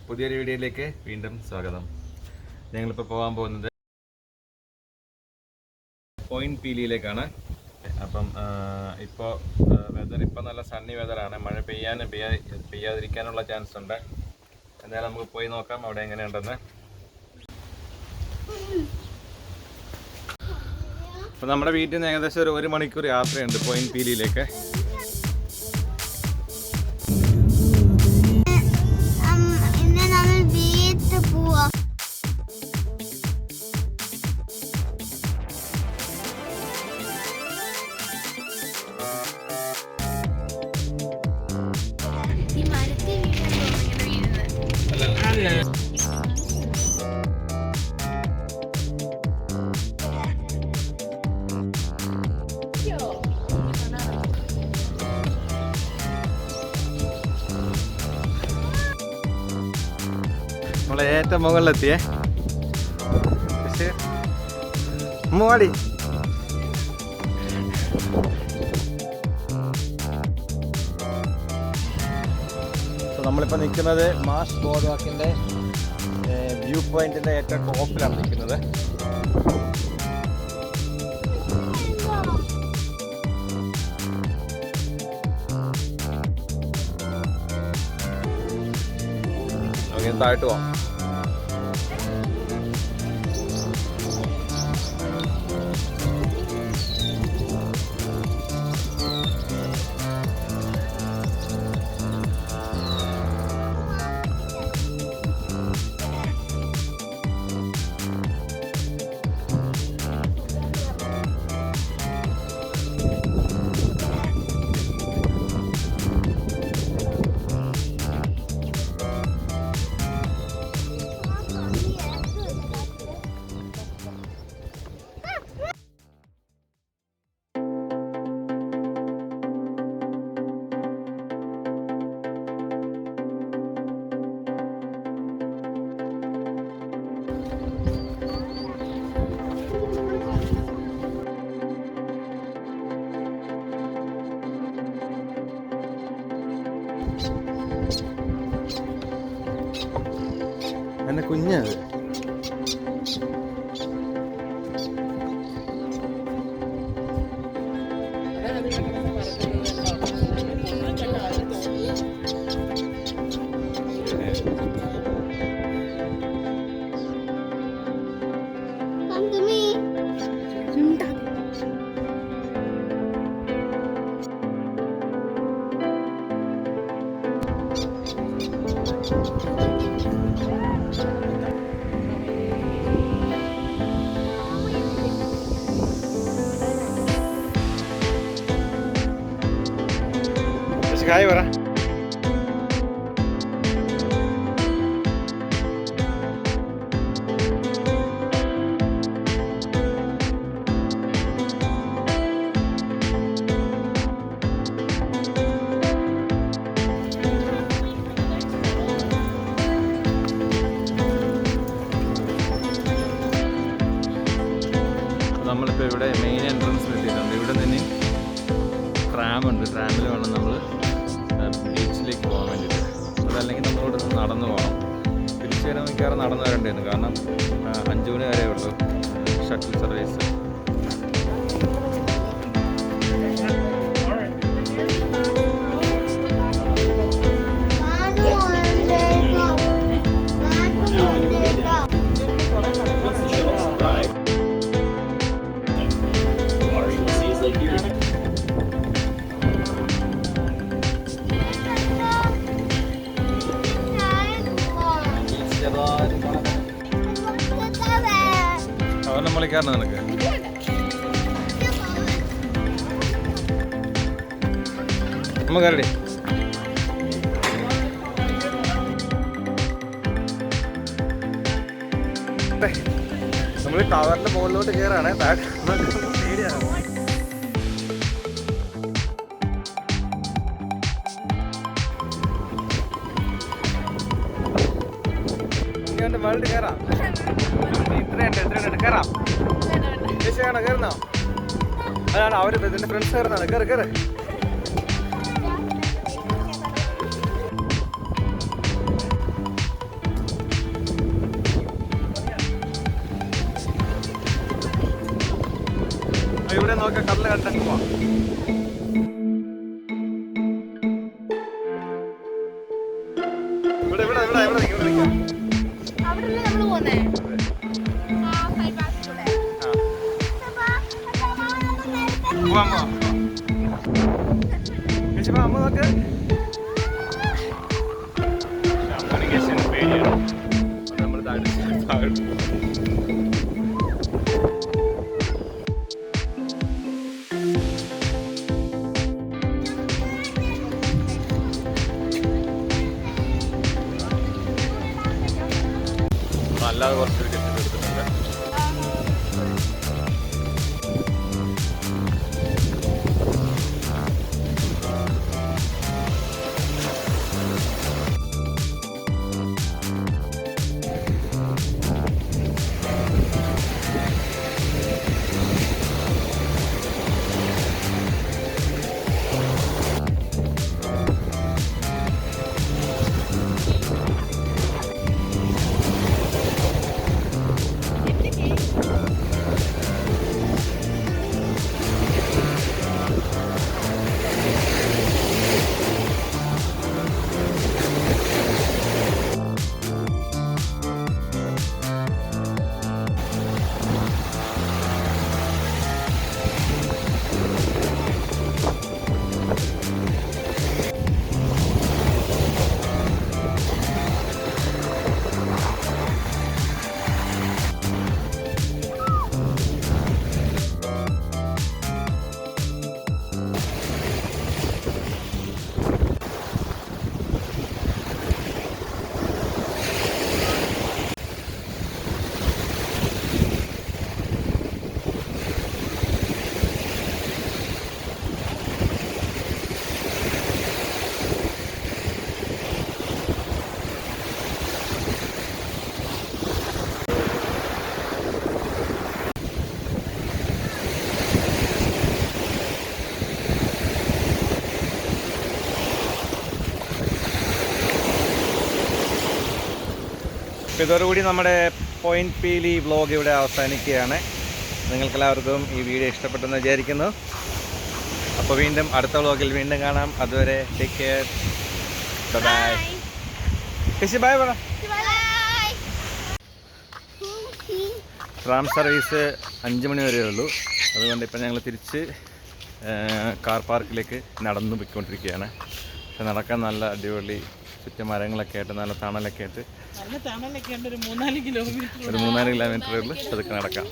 പുതിയൊരു വീഡിയോയിലേക്ക് വീണ്ടും സ്വാഗതം. ഞങ്ങളിപ്പോൾ പോകാൻ പോകുന്നത് പോയിന്റ് പീലിയിലേക്കാണ്. അപ്പം ഇപ്പോൾ വെതർ നല്ല സണ്ണി വെതറാണ്. മഴ പെയ്യാതിരിക്കാനുള്ള ചാൻസ് ഉണ്ട്. എന്തായാലും നമുക്ക് പോയി നോക്കാം അവിടെ എങ്ങനെയുണ്ടെന്ന്. അപ്പം നമ്മുടെ വീട്ടിൽ നിന്ന് ഏകദേശം ഒരു മണിക്കൂർ യാത്രയുണ്ട് പോയിന്റ് പീലിയിലേക്ക്. നമ്മളെ ഏറ്റവും മുകളിലെത്തിയേ മോടി. നമ്മളിപ്പോൾ നിൽക്കുന്നത് മാസ് ബോർഡ് വാക്കിൻ്റെ വ്യൂ പോയിന്റിൻ്റെ ഏറ്റവും ടോപ്പിലാണ് നിൽക്കുന്നത്. നമുക്ക് താഴോട്ട് പോവാം. എന്നെ കുഞ്ഞത് ഹായ് പറ. നമ്മളിപ്പോൾ ഇവിടെ മെയിൻ എൻട്രൻസിൽ എത്തിയിട്ടുണ്ട്. ഇവിടെ തന്നെ ട്രാമുണ്ട്. ട്രാമിൽ വേണം നമ്മൾ ബീച്ചിലേക്ക് പോകാൻ വേണ്ടിയിട്ട്. അതല്ലെങ്കിൽ നമ്മളിവിടെ നിന്ന് നടന്നു പോകണം. തിരിച്ചു വരെ മിക്കവാറും നടന്നു വരേണ്ടിയിരുന്നു. കാരണം 5 മണി വരെ ഉള്ളൂ ഷട്ടിൽ സർവീസ്. അവനെ വിളിക്കാറുണ്ട് നിനക്ക്. നമ്മ കയറടി. നമ്മൾ ടവറിന്റെ മുകളിലോട്ട് കയറാണ്. പേടിയാണ്. വേൾഡ് കയറാം. എത്രയുണ്ട് കയറാം. ചേച്ചിയാണോ കയറുന്നോ? അതാണ് അവർ ഇതിന്റെ ഫ്രണ്ട്സ് കയറുന്നതാണ്. കയറ് കയറ്. നോക്കാം, കടല് കണ്ടങ്ങ് പോവാം. ഇവിടെ ഇവിടെ ഇവിടെ ഇവിടെ ഇവിടെ നിൽക്കാം. പോവാം പോവാം. അമ്മ നോക്ക്. കമ്മ്യൂണിക്കേഷൻ പേടിയാണ്. നമ്മൾ താഴെ അല്ലാതെ കുറച്ചൊരു കെട്ടിട്ടെടുത്തിട്ടുണ്ട്. ഇതോടുകൂടി നമ്മുടെ പോയിന്റ് പീലി വ്ലോഗ് ഇവിടെ അവസാനിക്കുകയാണ്. നിങ്ങൾക്കെല്ലാവർക്കും ഈ വീഡിയോ ഇഷ്ടപ്പെട്ടെന്ന് വിചാരിക്കുന്നു. അപ്പോൾ വീണ്ടും അടുത്ത വ്ലോഗിൽ വീണ്ടും കാണാം. അതുവരെ ടേക്ക് കെയർ, ബൈ. ചേച്ചി ബൈ പറ. ട്രാം സർവീസ് 5 മണി വരെ ഉള്ളൂ. അതുകൊണ്ട് ഇപ്പം ഞങ്ങൾ തിരിച്ച് കാർ പാർക്കിലേക്ക് നടന്നു പോയിക്കൊണ്ടിരിക്കുകയാണ്. പക്ഷെ നടക്കാൻ നല്ല അടിപൊളി ചുറ്റും മരങ്ങളൊക്കെ ആയിട്ട് നല്ല തണലൊക്കെ ആയിട്ട് ഒരു 3-4 കിലോമീറ്റർ ഉള്ളൂ. അതൊക്കെ നടക്കാം.